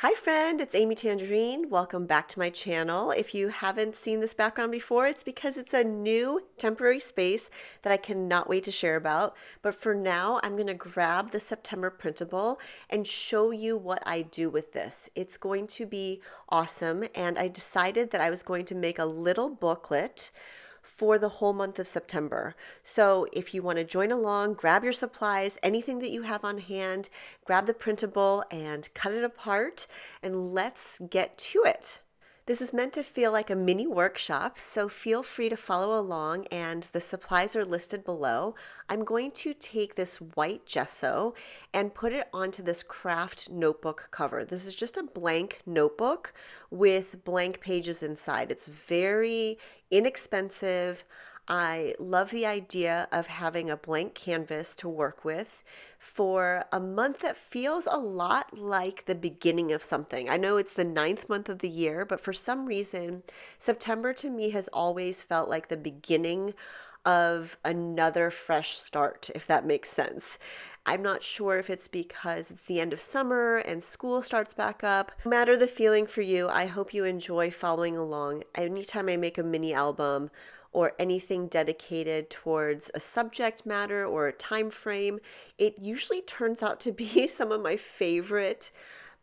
Hi friend, it's Amy Tangerine. Welcome back to my channel. If you haven't seen this background before, it's because it's a new temporary space that I cannot wait to share about. But for now, I'm going to grab the September printable and show you what I do with this. It's going to be awesome, and I decided that I was going to make a little booklet for the whole month of September. So if you want to join along, grab your supplies, anything that you have on hand, grab the printable and cut it apart, and let's get to it. This is meant to feel like a mini workshop, so feel free to follow along, and the supplies are listed below. I'm going to take this white gesso and put it onto this craft notebook cover. This is just a blank notebook with blank pages inside. It's very inexpensive. I love the idea of having a blank canvas to work with for a month that feels a lot like the beginning of something. I know it's the 9th month of the year, but for some reason, September to me has always felt like the beginning of another fresh start, if that makes sense. I'm not sure if it's because it's the end of summer and school starts back up. No matter the feeling for you, I hope you enjoy following along. Anytime I make a mini album or anything dedicated towards a subject matter or a time frame, it usually turns out to be some of my favorite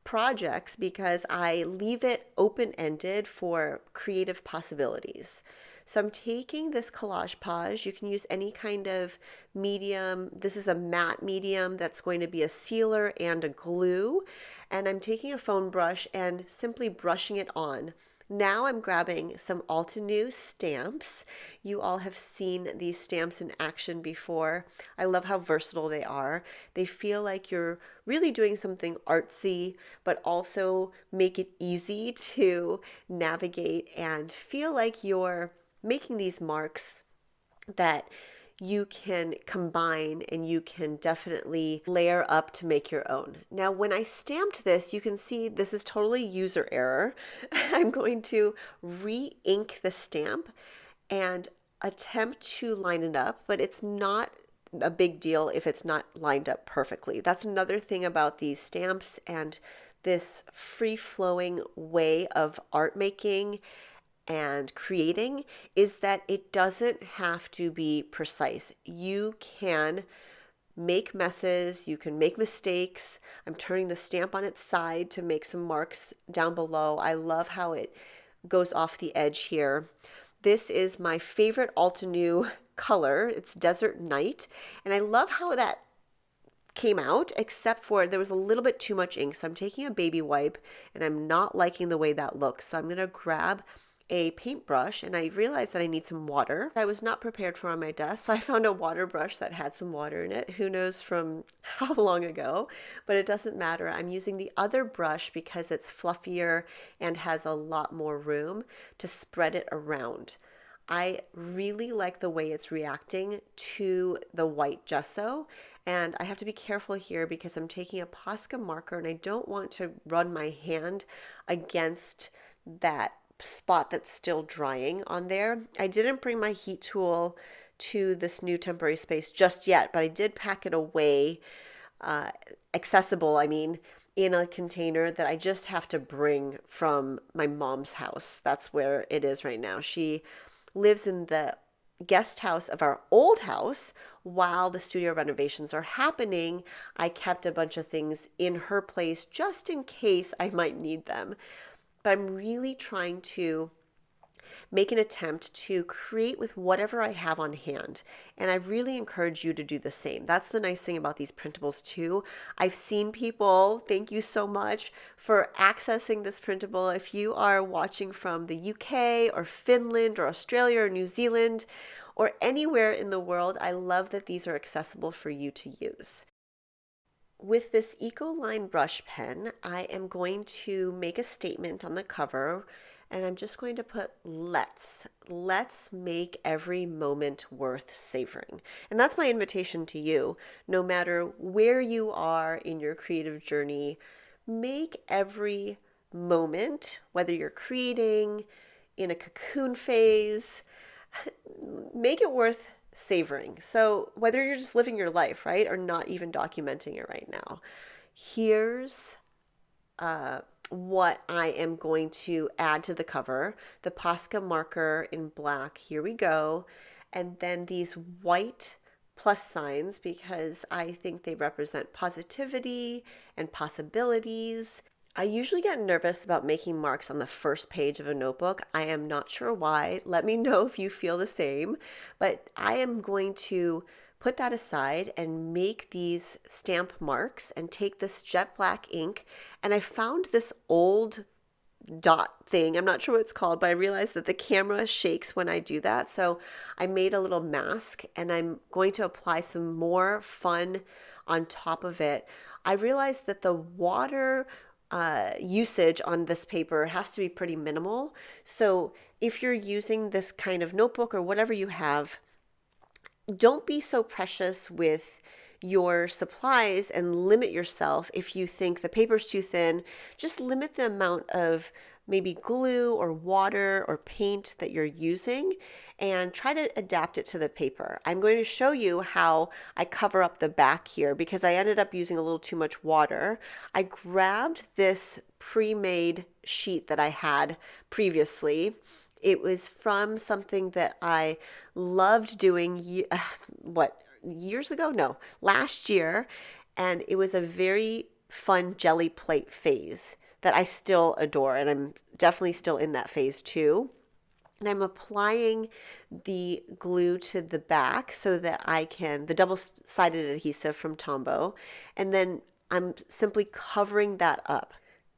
projects because I leave it open-ended for creative possibilities. So I'm taking this collage page. You can use any kind of medium. This is a matte medium that's going to be a sealer and a glue. And I'm taking a foam brush and simply brushing it on. Now I'm grabbing some Altenew stamps. You all have seen these stamps in action before. I love how versatile they are. They feel like you're really doing something artsy, but also make it easy to navigate and feel like you're making these marks that you can combine and you can definitely layer up to make your own. Now, when I stamped this, you can see this is totally user error. I'm going to re-ink the stamp and attempt to line it up, but it's not a big deal if it's not lined up perfectly. That's another thing about these stamps and this free-flowing way of art making and creating is that it doesn't have to be precise. You can make messes, you can make mistakes. I'm turning the stamp on its side to make some marks down below. I love how it goes off the edge here. This is my favorite Altenew color. It's Desert Night, and I love how that came out, except for there was a little bit too much ink. So I'm taking a baby wipe and I'm not liking the way that looks. So I'm going to grab a paintbrush, and I realized that I need some water. I was not prepared for on my desk, so I found a water brush that had some water in it. Who knows from how long ago, but it doesn't matter. I'm using the other brush because it's fluffier and has a lot more room to spread it around. I really like the way it's reacting to the white gesso, and I have to be careful here because I'm taking a Posca marker and I don't want to run my hand against that spot that's still drying on there. I didn't bring my heat tool to this new temporary space just yet, but I did pack it away, accessible, I mean, in a container that I just have to bring from my mom's house. That's where it is right now. She lives in the guest house of our old house while the studio renovations are happening. I kept a bunch of things in her place just in case I might need them. But I'm really trying to make an attempt to create with whatever I have on hand. And I really encourage you to do the same. That's the nice thing about these printables too. I've seen people, thank you so much for accessing this printable. If you are watching from the UK or Finland or Australia or New Zealand or anywhere in the world, I love that these are accessible for you to use. With this Ecoline brush pen, I am going to make a statement on the cover, and I'm just going to put let's make every moment worth savoring. And that's my invitation to you. No matter where you are in your creative journey, make every moment, whether you're creating in a cocoon phase, make it worth savoring. So whether you're just living your life, right, or not even documenting it right now, here's what I am going to add to the cover. The Posca marker in black, here we go. And then these white plus signs because I think they represent positivity and possibilities. I usually get nervous about making marks on the first page of a notebook. I am not sure why. Let me know if you feel the same. But I am going to put that aside and make these stamp marks and take this jet black ink. And I found this old dot thing. I'm not sure what it's called, but I realized that the camera shakes when I do that. So I made a little mask and I'm going to apply some more fun on top of it. I realized that the water usage on this paper has to be pretty minimal. So if you're using this kind of notebook or whatever you have, don't be so precious with your supplies and limit yourself. If you think the paper's too thin, just limit the amount of maybe glue or water or paint that you're using and try to adapt it to the paper. I'm going to show you how I cover up the back here because I ended up using a little too much water. I grabbed this pre-made sheet that I had previously. It was from something that I loved doing, years ago? No, last year. And it was a very fun jelly plate phase that I still adore. And I'm definitely still in that phase too. And I'm applying the glue to the back so that the double-sided adhesive from Tombow. And then I'm simply covering that up.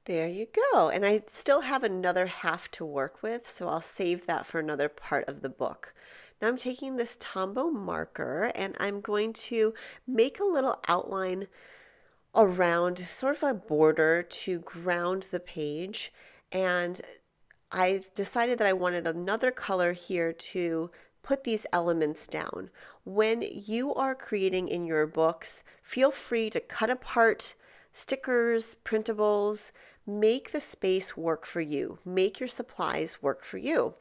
There you go. And I still have another half to work with, so I'll save that for another part of the book. Now I'm taking this Tombow marker and I'm going to make a little outline around sort of a border to ground the page. And I decided that I wanted another color here to put these elements down. When you are creating in your books, feel free to cut apart stickers, printables, make the space work for you. Make your supplies work for you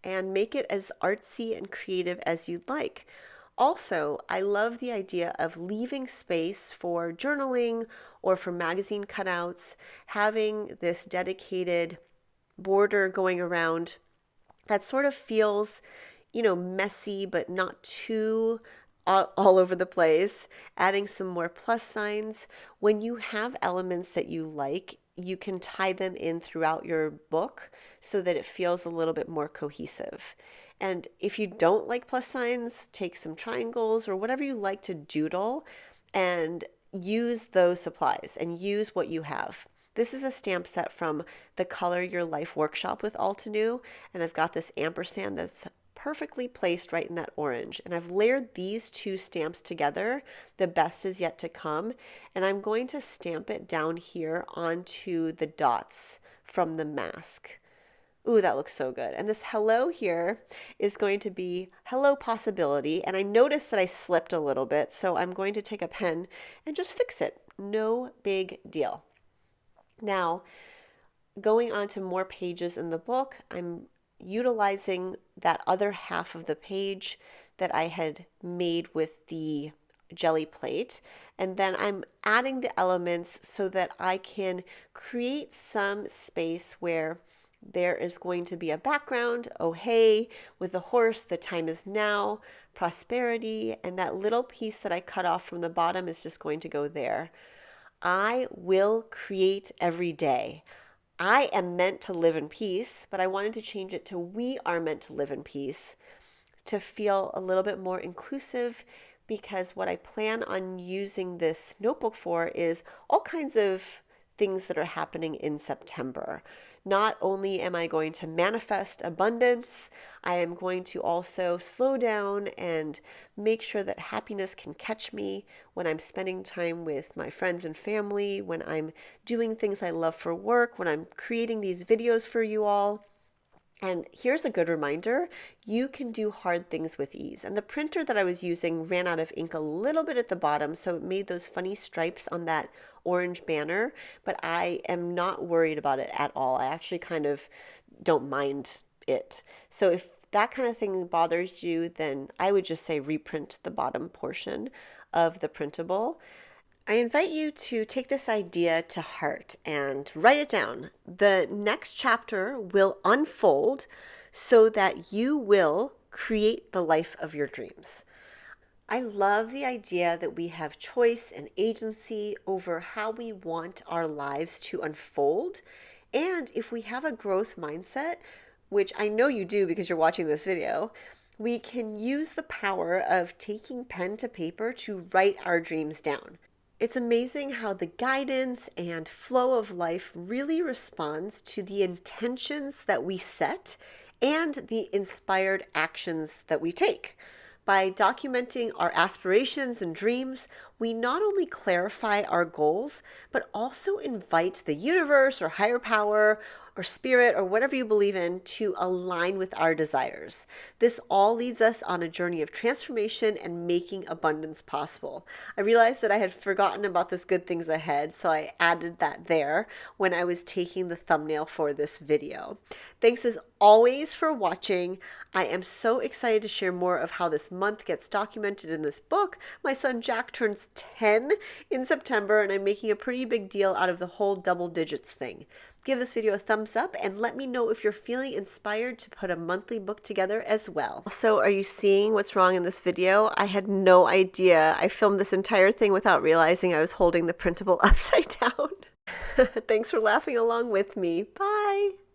and make it as artsy and creative as you'd like. Also, I love the idea of leaving space for journaling or for magazine cutouts, having this dedicated border going around that sort of feels, messy, but not too all over the place, adding some more plus signs. When you have elements that you like, you can tie them in throughout your book so that it feels a little bit more cohesive. And if you don't like plus signs, take some triangles or whatever you like to doodle and use those supplies and use what you have. This is a stamp set from the Color Your Life workshop with Altenew, and I've got this ampersand that's perfectly placed right in that orange. And I've layered these two stamps together. The best is yet to come. And I'm going to stamp it down here onto the dots from the mask. Ooh, that looks so good. And this hello here is going to be hello possibility. And I noticed that I slipped a little bit, so I'm going to take a pen and just fix it. No big deal. Now, going on to more pages in the book, I'm utilizing that other half of the page that I had made with the jelly plate. And then I'm adding the elements so that I can create some space where there is going to be a background, oh hey, with the horse, the time is now, prosperity, and that little piece that I cut off from the bottom is just going to go there. I will create every day. I am meant to live in peace, but I wanted to change it to we are meant to live in peace to feel a little bit more inclusive, because what I plan on using this notebook for is all kinds of things that are happening in September. Not only am I going to manifest abundance, I am going to also slow down and make sure that happiness can catch me when I'm spending time with my friends and family, when I'm doing things I love for work, when I'm creating these videos for you all. And here's a good reminder, you can do hard things with ease. And the printer that I was using ran out of ink a little bit at the bottom, so it made those funny stripes on that orange banner, but I am not worried about it at all. I actually kind of don't mind it. So if that kind of thing bothers you, then I would just say reprint the bottom portion of the printable. I invite you to take this idea to heart and write it down. The next chapter will unfold so that you will create the life of your dreams. I love the idea that we have choice and agency over how we want our lives to unfold. And if we have a growth mindset, which I know you do because you're watching this video, we can use the power of taking pen to paper to write our dreams down. It's amazing how the guidance and flow of life really responds to the intentions that we set and the inspired actions that we take. By documenting our aspirations and dreams, we not only clarify our goals, but also invite the universe or higher power or spirit or whatever you believe in to align with our desires. This all leads us on a journey of transformation and making abundance possible. I realized that I had forgotten about this good things ahead, so I added that there when I was taking the thumbnail for this video. Thanks as always for watching. I am so excited to share more of how this month gets documented in this book. My son Jack turns 10 in September, and I'm making a pretty big deal out of the whole double digits thing. Give this video a thumbs up and let me know if you're feeling inspired to put a monthly book together as well. So, are you seeing what's wrong in this video? I had no idea. I filmed this entire thing without realizing I was holding the printable upside down. Thanks for laughing along with me. Bye.